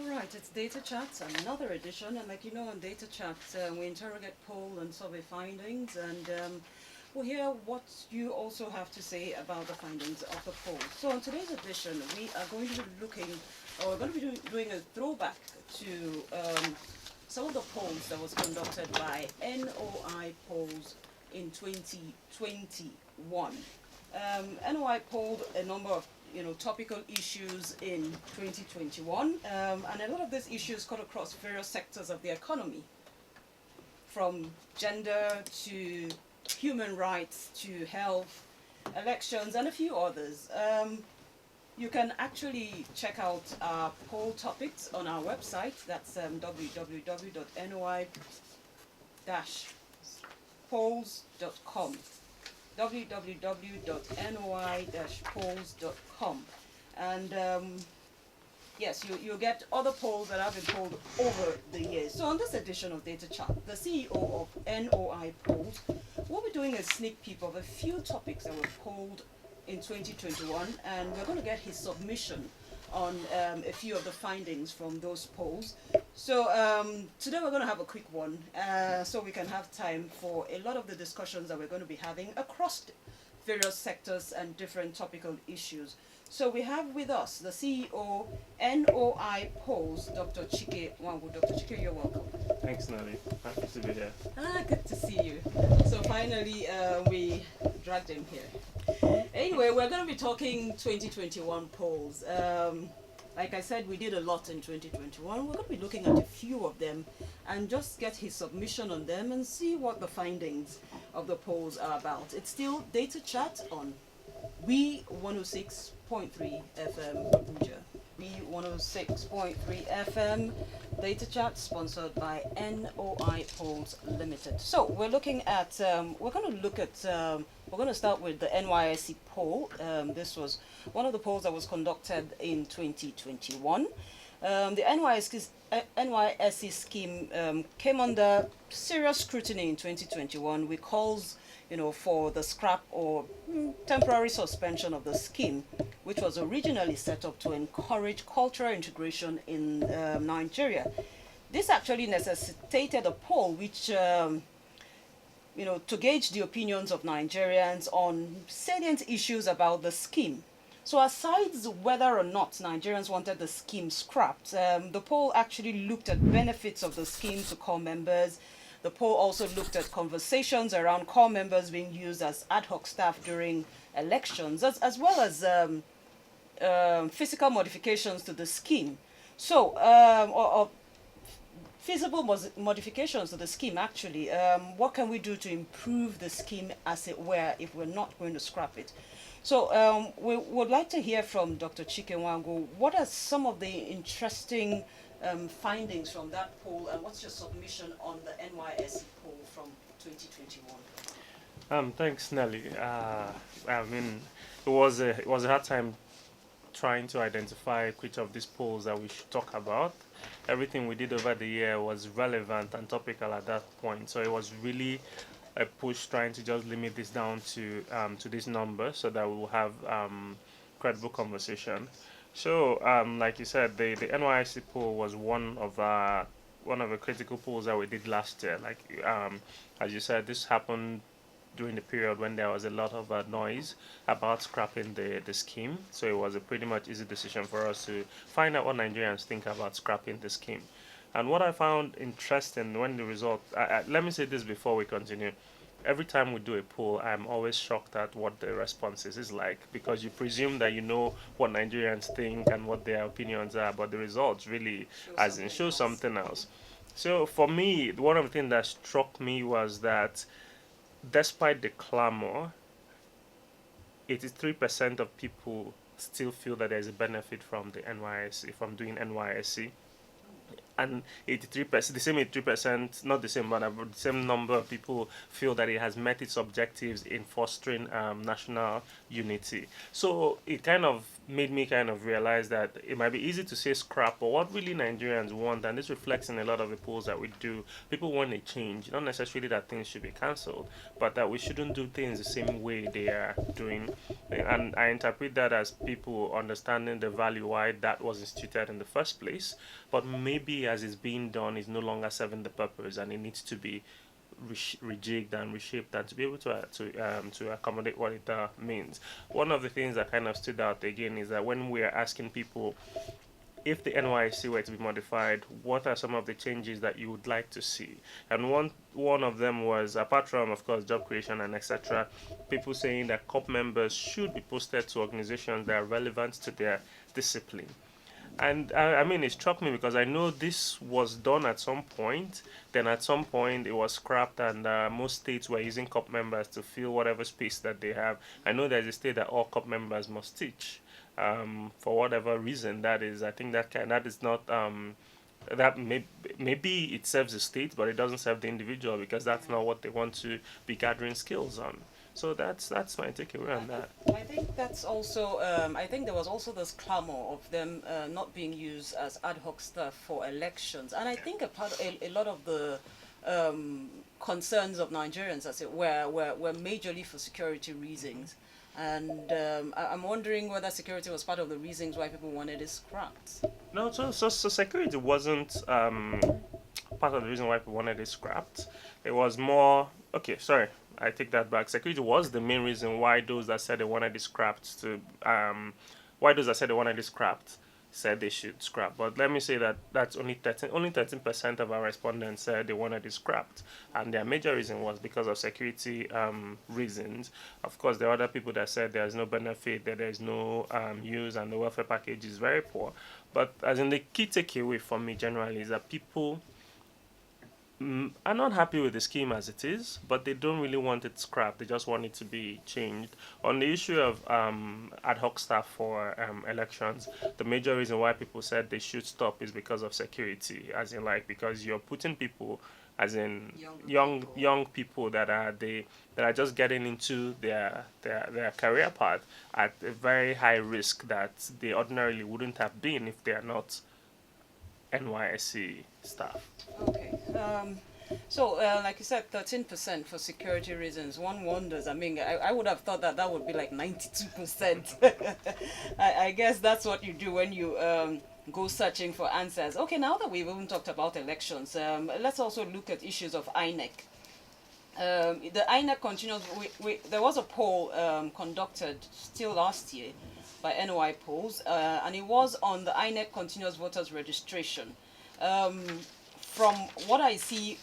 Right, it's Data Chat, another edition, and like you know, on Data Chat, we interrogate poll and survey findings, and we'll hear what you also have to say about the findings of the poll. So on today's edition, we are going to be we're going to be doing a throwback to some of the polls that was conducted by NOIPolls in 2021. NOI polled a number of topical issues in 2021, and a lot of these issues cut across various sectors of the economy, from gender to human rights to health, elections, and a few others. You can actually check out our poll topics on our website. That's www.noi-polls.com. www.noi-polls.com. And yes, you'll get other polls that have been polled over the years. So on this edition of Data Chat, the CEO of NOI Polls will be doing a sneak peek of a few topics that were polled in 2021, and we're going to get his submission on a few of the findings from those polls. So today we're going to have a quick one, so we can have time for a lot of the discussions that we're going to be having across various sectors and different topical issues. So we have with us the CEO, NOI Polls, Dr. Chike Wangu. Dr. Chike, you're welcome. Thanks, Nelly. Happy to be here. Good to see you. So finally, we dragged him here. Anyway, we're going to be talking 2021 polls. Like I said, we did a lot in 2021. We're going to be looking at a few of them and just get his submission on them and see what the findings of the polls are about. It's still Data Chat on We 106.3 FM Abuja. We 106.3 FM Data Chat, sponsored by NOI Polls Limited. So we're looking at, we're going to start with the NYSC poll. This was one of the polls that was conducted in 2021. The NYSC scheme came under serious scrutiny in 2021 with calls, for the scrap or temporary suspension of the scheme, which was originally set up to encourage cultural integration in Nigeria. This actually necessitated a poll which, to gauge the opinions of Nigerians on salient issues about the scheme. So aside whether or not Nigerians wanted the scheme scrapped, the poll actually looked at benefits of the scheme to core members. The poll also looked at conversations around core members being used as ad hoc staff during elections, as well as physical modifications to the scheme. So, or feasible modifications to the scheme, actually. What can we do to improve the scheme, as it were, if we're not going to scrap it? So we would like to hear from Dr. Chike Wangu. What are some of the interesting findings from that poll, and what's your submission on the NYSC poll from 2021? Thanks, Nelly. It was a hard time trying to identify which of these polls that we should talk about. Everything we did over the year was relevant and topical at that point, so it was really a push trying to just limit this down to this number so that we will have credible conversation. So, like you said, the NYSC poll was one of the critical polls that we did last year. Like, as you said, this happened during the period when there was a lot of noise about scrapping the scheme. So it was a pretty much easy decision for us to find out what Nigerians think about scrapping the scheme. And what I found interesting when the result, let me say this before we continue. Every time we do a poll, I'm always shocked at what the responses is like, because you presume that you know what Nigerians think and what their opinions are, but the results really show something else. So for me, one of the things that struck me was that despite the clamor, 83% of people still feel that there's a benefit from the NYSC, from doing NYSC. And 83%, the same 83%, not the same, but the same number of people feel that it has met its objectives in fostering national unity. So it kind of made me kind of realize that it might be easy to say scrap, but what really Nigerians want, and this reflects in a lot of the polls that we do, people want a change. Not necessarily that things should be cancelled, but that we shouldn't do things the same way they are doing. And I interpret that as people understanding the value why that was instituted in the first place, but maybe as it's being done, is no longer serving the purpose, and it needs to be rejigged and reshaped and to be able to accommodate what it means. One of the things that kind of stood out again is that when we are asking people if the NYSC were to be modified, what are some of the changes that you would like to see? And one of them was, apart from of course job creation and etc., people saying that COP members should be posted to organizations that are relevant to their discipline. And I mean, it struck me because I know this was done at some point. Then at some point it was scrapped, and most states were using COP members to fill whatever space that they have. I know there's a state that all COP members must teach, for whatever reason that is. I think that is not that maybe it serves the state, but it doesn't serve the individual because that's not what they want to be gathering skills on. So that's my takeaway on that. I think that's also. I think there was also this clamor of them not being used as ad hoc staff for elections, and I think a lot of the concerns of Nigerians, as it were majorly for security reasons, and I'm wondering whether security was part of the reasons why people wanted it scrapped. No, so security wasn't part of the reason why people wanted it scrapped. It was more okay. Sorry, I take that back. Security was the main reason why those that said they wanted it scrapped why those that said they wanted it scrapped said they should scrap. But let me say that that's only 13% of our respondents said they wanted it scrapped, and their major reason was because of security reasons. Of course, there are other people that said there's no benefit, that there's no use, and the welfare package is very poor. But as in the key takeaway for me generally is that people are not happy with the scheme as it is, but they don't really want it scrapped. They just want it to be changed. On the issue of ad hoc staff for elections, the major reason why people said they should stop is because of security, as in like because you're putting people, as in young people that are just getting into their career path at a very high risk that they ordinarily wouldn't have been if they are not NYSC staff. Okay. So, like you said, 13% for security reasons. One wonders. I mean, I would have thought that would be like 92%. I guess that's what you do when you go searching for answers. Okay, now that we've even talked about elections, let's also look at issues of INEC. The INEC continues. There was a poll conducted still last year by NOIPolls, and it was on the INEC continuous voters registration. From what I see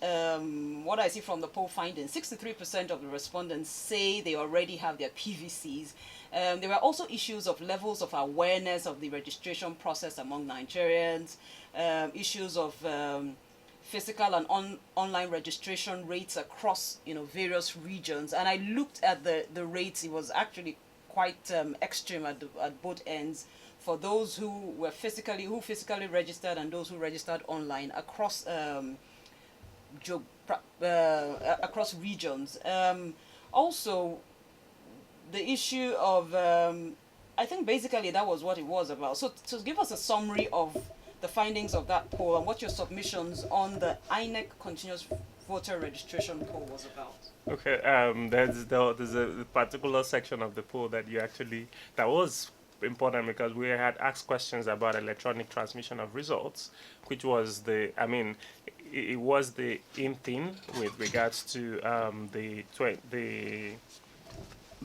from the poll findings, 63% of the respondents say they already have their PVCs. There were also issues of levels of awareness of the registration process among Nigerians, issues of physical and online registration rates across various regions. And I looked at the rates. It was actually quite extreme at both ends for those who physically registered and those who registered online across across regions. Also, the issue of I think basically that was what it was about. So to give us a summary of the findings of that poll and what your submissions on the INEC continuous voter registration poll was about. Okay, there's a particular section of the poll that was important because we had asked questions about electronic transmission of results, which was it was the in thing with regards to the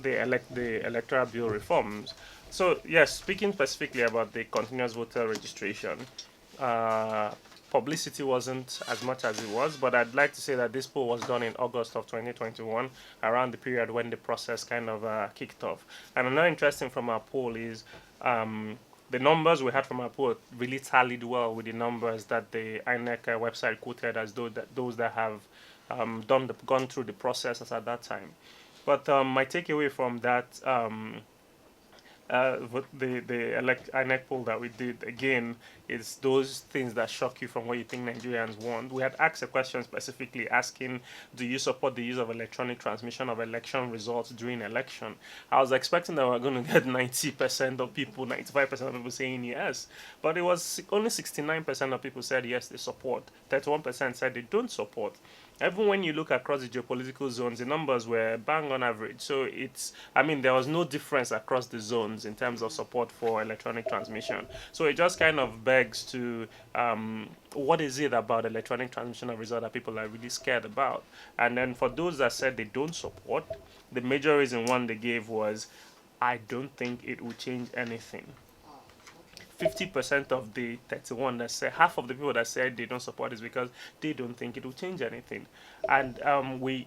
electoral bill reforms. So yes, speaking specifically about the continuous voter registration, publicity wasn't as much as it was, but I'd like to say that this poll was done in August of 2021, around the period when the process kind of kicked off. And another interesting from our poll is the numbers we had from our poll really tallied well with the numbers that the INEC website quoted as those that have gone through the process at that time. But my takeaway from that INEC poll that we did again is those things that shock you from what you think Nigerians want. We had asked a question specifically asking, do you support the use of electronic transmission of election results during election? I was expecting that we were going to get 90% of people, 95% of people saying yes, but it was only 69% of people said yes, they support. 31% said they don't support. Even when you look across the geopolitical zones, the numbers were bang on average. So there was no difference across the zones in terms of support for electronic transmission. So it just kind of begs to, what is it about electronic transmission of result that people are really scared about? And then for those that said they don't support, the major reason one they gave was, I don't think it will change anything. 50% of the 31 that said, half of the people that said they don't support is because they don't think it will change anything. And we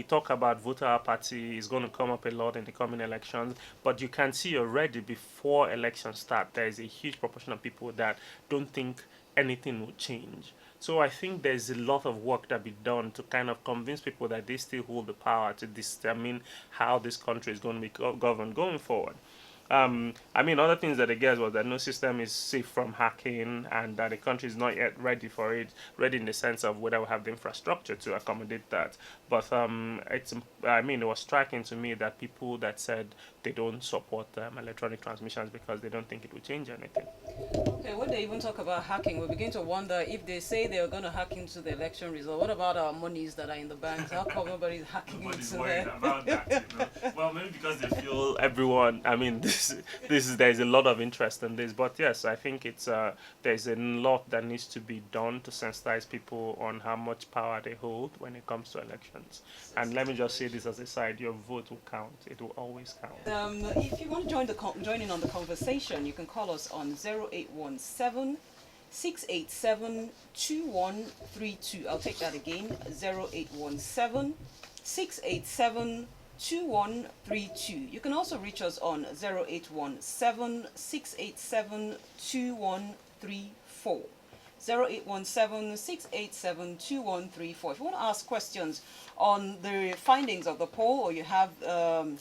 talk about voter apathy is going to come up a lot in the coming elections, but you can see already before elections start, there is a huge proportion of people that don't think anything will change. So I think there's a lot of work that be done to kind of convince people that they still hold the power to determine how this country is going to be governed going forward. Other things that they guess was that no system is safe from hacking and that the country is not yet ready for it, ready in the sense of whether we have the infrastructure to accommodate that. But it was striking to me that people that said they don't support electronic transmissions because they don't think it will change anything. Okay, when they even talk about hacking, we begin to wonder if they say they're going to hack into the election result, what about our monies that are in the banks? How come nobody's hacking Nobody's into worried them? about that, Well, maybe because they feel everyone. There's a lot of interest in this, but yes, I think there's a lot that needs to be done to sensitize people on how much power they hold when it comes to elections. And let me just say this as a side: your vote will count. It will always count. If you want to join in on the conversation, you can call us on 0817 687 2132. I'll take that again, 0817 687 2132. You can also reach us on 0817 687 2134. 0817 687 2134. If you want to ask questions on the findings of the poll, or you have a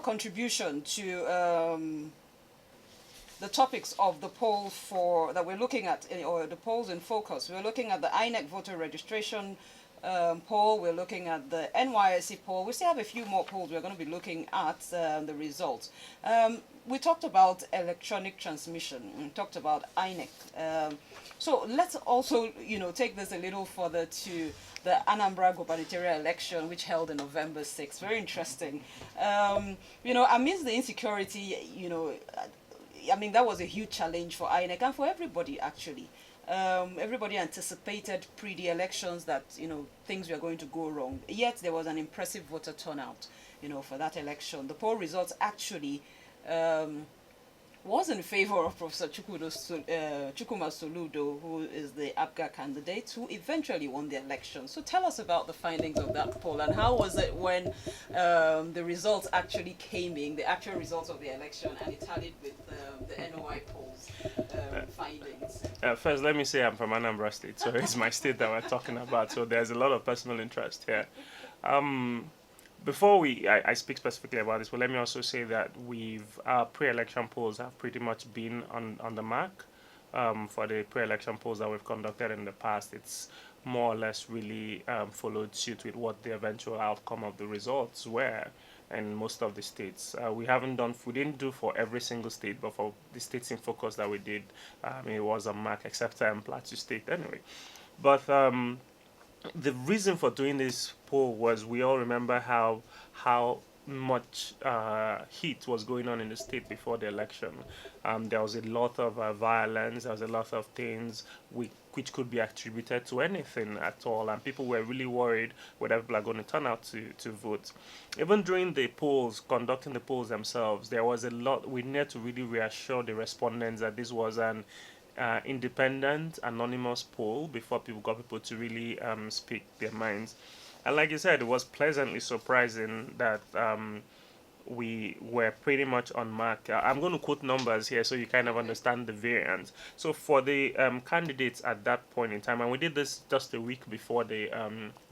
contribution to the topics of the poll that we're looking at, or the polls in focus. We're looking at the INEC voter registration poll. We're looking at the NYSC poll. We still have a few more polls we're going to be looking at the results. We talked about electronic transmission. We talked about INEC. So let's also, take this a little further to the Anambra gubernatorial election, which held in November 6th. Very interesting. Amidst the insecurity, that was a huge challenge for INEC and for everybody, actually. Everybody anticipated pre the elections that things were going to go wrong. Yet there was an impressive voter turnout, for that election. The poll results actually was in favor of Professor Chukwuma Soludo, who is the APGA candidate, who eventually won the election. So tell us about the findings of that poll, and how was it when the results actually came in, the actual results of the election, and it tallied with the NOIPolls findings? First, let me say I'm from Anambra State, so it's my state that we're talking about, so there's a lot of personal interest here. Before I speak specifically about this, but let me also say that our pre-election polls have pretty much been on the mark. For the pre-election polls that we've conducted in the past, it's more or less really followed suit with what the eventual outcome of the results were in most of the states. We didn't do for every single state, but for the states in focus that we did, it was on mark, except Plateau State anyway. But the reason for doing this poll was we all remember how much heat was going on in the state before the election. There was a lot of violence, there was a lot of things which could be attributed to anything at all, and people were really worried whether people are going to turn out to vote. Even during the polls, conducting the polls themselves, there was a lot. We needed to really reassure the respondents that this was an independent, anonymous poll before people got people to really speak their minds. And like you said, it was pleasantly surprising that we were pretty much on mark. I'm going to quote numbers here so you kind of understand the variance. So for the candidates at that point in time, and we did this just a week before the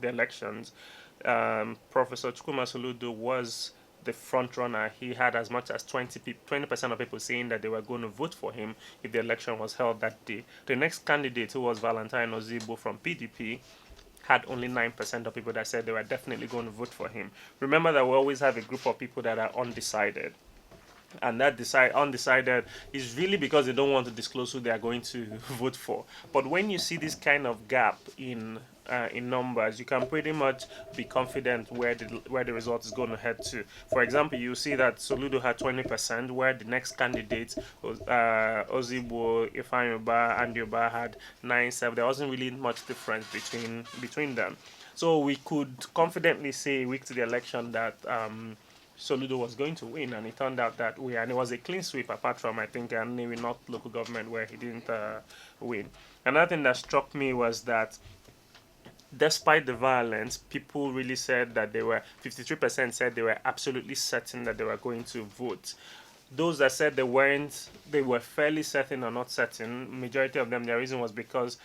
elections, Professor Chukwuma Soludo was the front runner. He had as much as 20% of people saying that they were going to vote for him if the election was held that day. The next candidate, who was Valentine Ozigbo from PDP, had only 9% of people that said they were definitely going to vote for him. Remember that we always have a group of people that are undecided. And that undecided is really because they don't want to disclose who they are going to vote for. But when you see this kind of gap in numbers, you can pretty much be confident where the result is going to head to. For example, you see that Soludo had 20%, where the next candidate, Ozigbo, Ifeanyi and Yoba had 9-7. There wasn't really much difference between them. So we could confidently say a week to the election that Soludo was going to win, and it turned out that way, and it was a clean sweep apart from, I think, maybe not local government where he didn't win. Another thing that struck me was that despite the violence, people really said that 53% said they were absolutely certain that they were going to vote. Those that said they weren't, they were fairly certain or not certain, majority of them, their reason was because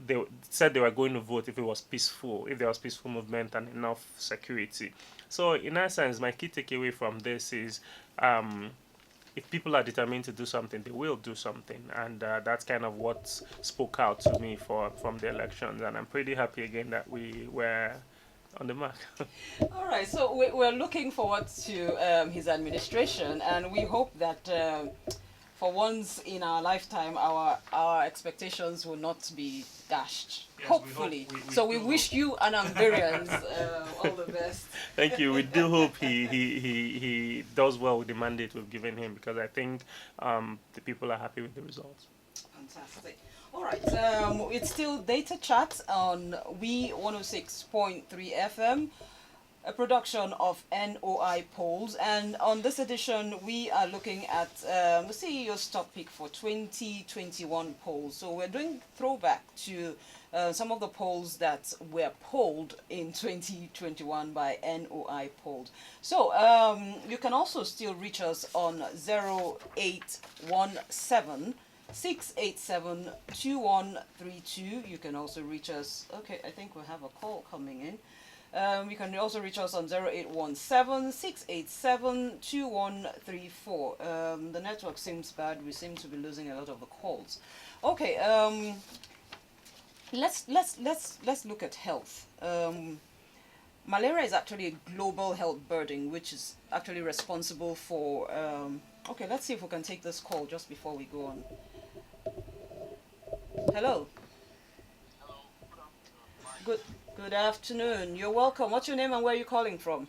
they said they were going to vote if it was peaceful, if there was peaceful movement and enough security. So in essence, my key takeaway from this is if people are determined to do something, they will do something. And that's kind of what spoke out to me from the elections. And I'm pretty happy again that we were on the mark. All right, so we're looking forward to his administration, and we hope that for once in our lifetime, our expectations will not be dashed. Yes, hopefully. We wish you Anambrians all the best. Thank you. We do hope he does well with the mandate we've given him, because I think the people are happy with the results. Fantastic. All right. It's still Data Chat on We 106.3 FM. A production of NOIPolls, and on this edition we are looking at the CEO's top pick for 2021 polls. So we're doing throwback to some of the polls that were polled in 2021 by NOIPolls. So you can also still reach us on 0817 687-2132. You can also reach us. Okay, I think we have a call coming in. You can also reach us on 0817-687-2134. The network seems bad. We seem to be losing a lot of the calls. Okay, let's look at health. Malaria is actually a global health burden, which is actually responsible for. Okay, let's see if we can take this call just before we go on. Hello. Hello. Good afternoon. You're welcome. What's your name and where are you calling from?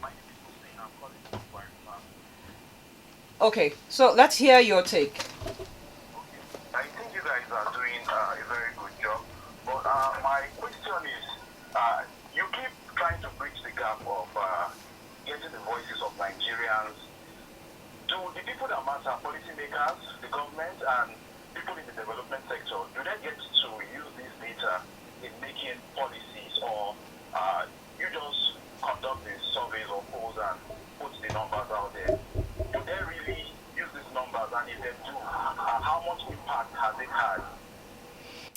My name is Hussein. I'm calling from Warren. Okay, so let's hear your take. Okay. I think you guys are doing a very good job. But my question is, you keep trying to bridge the gap of getting the voices of Nigerians. Do the people that matter, policymakers, the government, and people in the development sector, do they get to use this data in making policies, or you just conduct these surveys or polls and put the numbers out there? Do they really use these numbers, and if they do, how much impact has it had?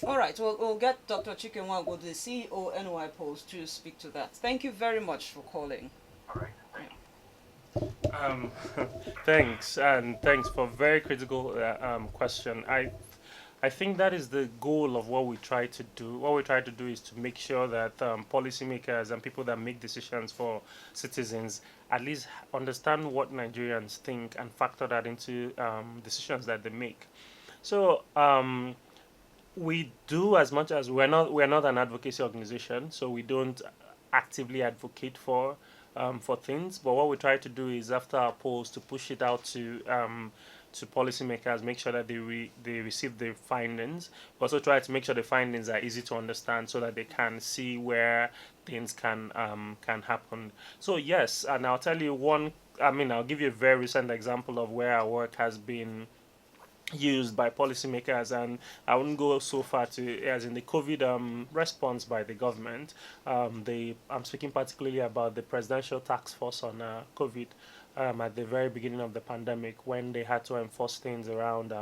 All right, we'll get Dr. Chikenwago, the CEO NYPolls, to speak to that. Thank you very much for calling. All right, thank you. Thanks, and thanks for a very critical question. I think that is the goal of what we try to do. What we try to do is to make sure that policymakers and people that make decisions for citizens at least understand what Nigerians think and factor that into decisions that they make. So we do as much as we're not an advocacy organization, so we don't actively advocate for things. But what we try to do is, after our polls, to push it out to policymakers, make sure that they receive the findings. We also try to make sure the findings are easy to understand so that they can see where things can happen. So yes, and I'll tell you I'll give you a very recent example of where our work has been used by policymakers, and I wouldn't go so far as in the COVID response by the government. I'm speaking particularly about the Presidential Task Force on COVID at the very beginning of the pandemic, when they had to enforce things around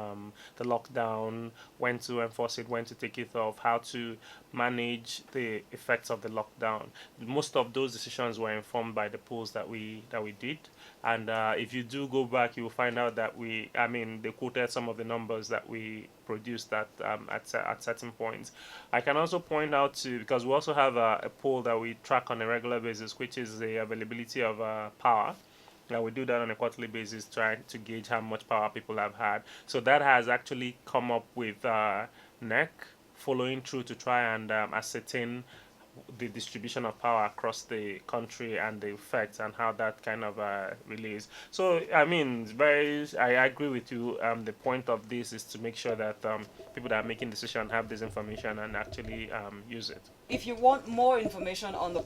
the lockdown, when to enforce it, when to take it off, how to manage the effects of the lockdown. Most of those decisions were informed by the polls that we did. And if you do go back, you will find out that they quoted some of the numbers that we produced at certain points. I can also point out because we also have a poll that we track on a regular basis, which is the availability of power. Yeah, we do that on a quarterly basis, trying to gauge how much power people have had. So that has actually come up with NEC following through to try and ascertain the distribution of power across the country and the effects and how that kind of relates. So I agree with you. The point of this is to make sure that people that are making decisions have this information and actually use it. If you want more information on the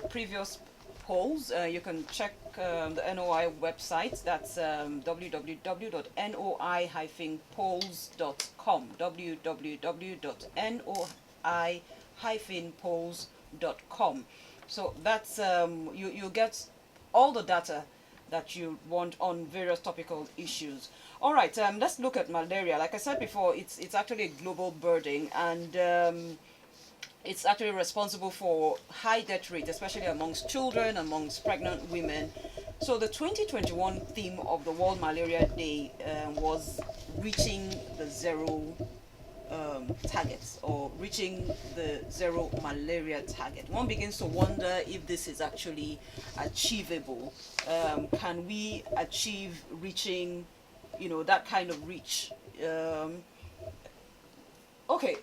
previous polls, you can check the NOI website. That's www.noi-polls.com. www.noi-polls.com. So that's you get all the data that you want on various topical issues. All right, let's look at malaria. Like I said before, it's actually a global burden, and it's actually responsible for high death rate, especially amongst children, amongst pregnant women. So the 2021 theme of the World Malaria Day was reaching the zero targets, or reaching the zero malaria target. One begins to wonder if this is actually achievable. Can we achieve reaching, that kind of reach? Okay,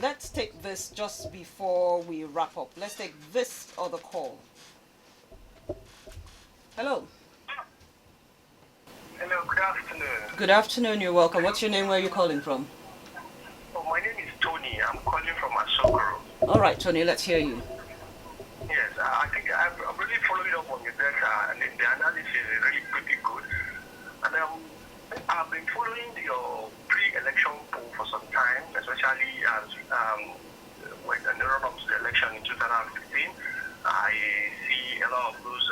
let's take this just before we wrap up. Let's take this other call. Hello. Hello, good afternoon. Good afternoon, you're welcome. What's your name? Where are you calling from? Oh, my name is Tony. I'm calling from Asokoro. All right, Tony, let's hear you. Yes, I think I'm really following up on your data, and the analysis is really pretty good. And I've been following your pre-election poll for some time, especially as when the run-up to the election in 2015. I see a lot of those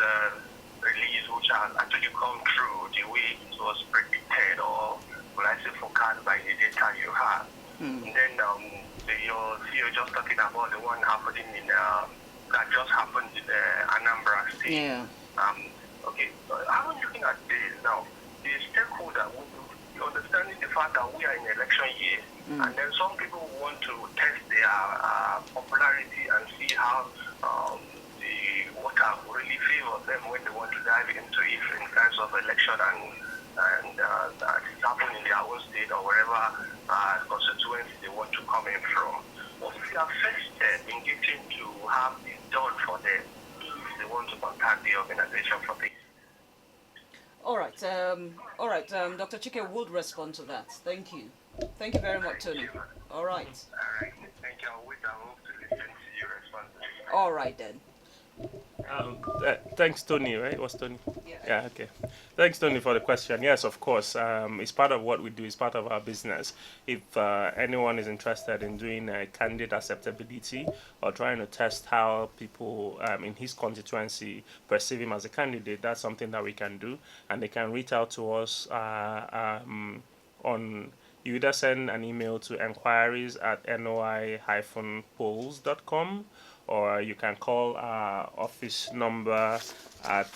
releases which have actually come true the way it was predicted, or will I say forecast by the data you have. And then your CEO just talking about the one happening in that just happened in Anambra State. Yeah. Okay, how are you looking at this now? The stakeholder, understanding the fact that we are in election year, and then some people want to test their popularity and see how the water really favors them when they want to dive into it in terms of election and that it's happening in their own state or wherever constituency they want to come in from. What if they are vested in getting to have this done for them if they want to contact the organization for this? All right, Dr. Chike would respond to that. Thank you. Thank you very much, Tony. All right. All right, thank you. I'll wait and hope to listen to your response. All right, then. Thanks, Tony, right? It was Tony? Yeah. Yeah, okay. Thanks, Tony, for the question. Yes, of course. It's part of what we do. It's part of our business. If anyone is interested in doing candidate acceptability or trying to test how people in his constituency perceive him as a candidate, that's something that we can do. And they can reach out to us on... You either send an email to enquiries@noi-polls.com, or you can call our office number at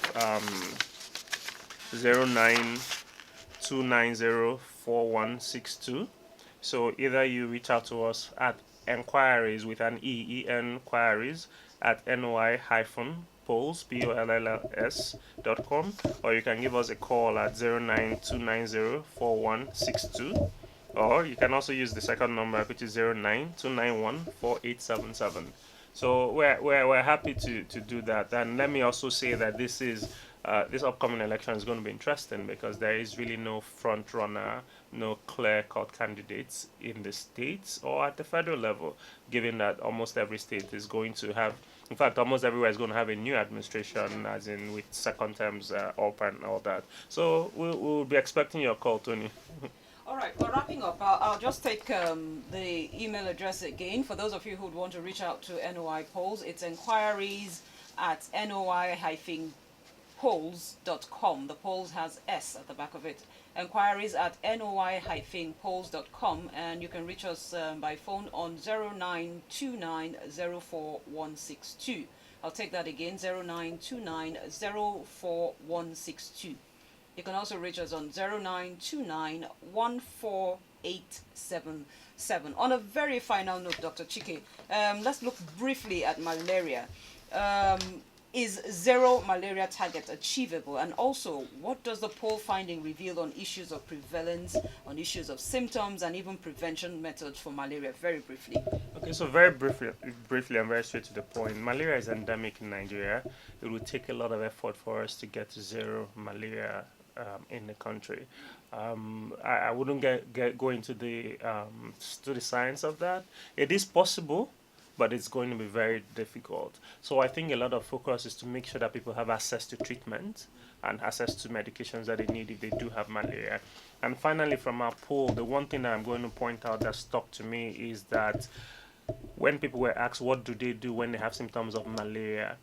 09-290-4162. So either you reach out to us at enquiries with an enquiries at noi-polls.com, or you can give us a call at 09-290-4162. Or you can also use the second number, which is 09-291-4877. So we're happy to do that. And let me also say that this upcoming election is going to be interesting because there is really no front runner, no clear-cut candidates in the states or at the federal level, given that almost every state is going to have, in fact, almost everywhere is going to have a new administration, as in with second terms up and all that. So we'll be expecting your call, Tony. All right, we're wrapping up. I'll just take the email address again. For those of you who would want to reach out to NOI Polls, it's enquiries@noi-polls.com. NOIPolls.com. The polls has S at the back of it. Enquiries at NOI-polls.com, and you can reach us by phone on 0929041162. I'll take that again, 0929041162. You can also reach us on 0929148877. On a very final note, Dr. Chike, let's look briefly at malaria. Is zero malaria target achievable? And also, what does the poll finding reveal on issues of prevalence, on issues of symptoms, and even prevention methods for malaria? Very briefly. Okay, so very briefly and very straight to the point. Malaria is endemic in Nigeria. It will take a lot of effort for us to get to zero malaria in the country. I wouldn't go into the science of that. It is possible, but it's going to be very difficult. So I think a lot of focus is to make sure that people have access to treatment and access to medications that they need if they do have malaria. And finally, from our poll, the one thing that I'm going to point out that stuck to me is that when people were asked what do they do when they have symptoms of malaria,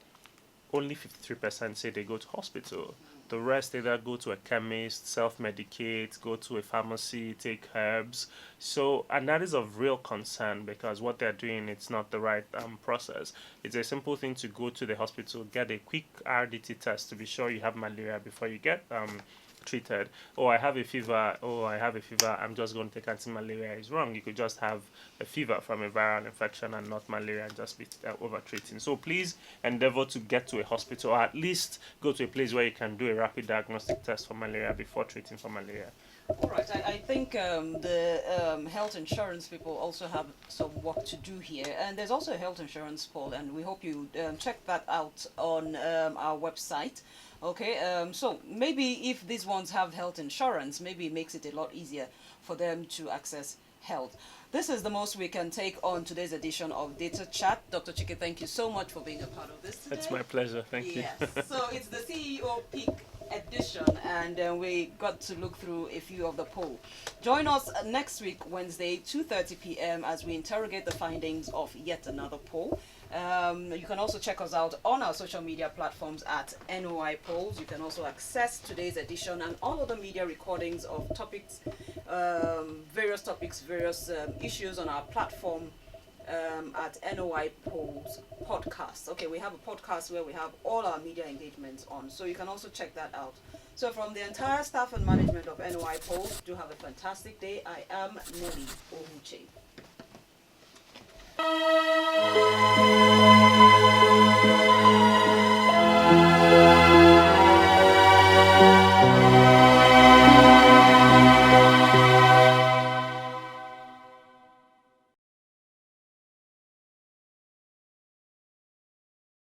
only 53% say they go to hospital. The rest either go to a chemist, self-medicate, go to a pharmacy, take herbs. So, and that is of real concern because what they're doing, it's not the right process. It's a simple thing to go to the hospital, get a quick RDT test to be sure you have malaria before you get treated. Oh, I have a fever. Oh, I have a fever. I'm just going to take anti-malaria. Is wrong. You could just have a fever from a viral infection and not malaria and just be over-treating. So please endeavor to get to a hospital or at least go to a place where you can do a rapid diagnostic test for malaria before treating for malaria. All right, I think the health insurance people also have some work to do here. And there's also a health insurance poll, and we hope you check that out on our website. Okay, so maybe if these ones have health insurance, maybe it makes it a lot easier for them to access health. This is the most we can take on today's edition of Data Chat. Dr. Chike, thank you so much for being a part of this today. It's my pleasure. Thank you. Yes. So it's the CEO Peak edition, and we got to look through a few of the poll. Join us next week, Wednesday, 2:30 p.m. as we interrogate the findings of yet another poll. You can also check us out on our social media platforms at NOIPolls. You can also access today's edition and all other media recordings of topics, various issues on our platform at NOIPolls podcast. Okay, we have a podcast where we have all our media engagements on, so you can also check that out. So from the entire staff and management of NOIPolls, do have a fantastic day. I am Nelly Ohuche.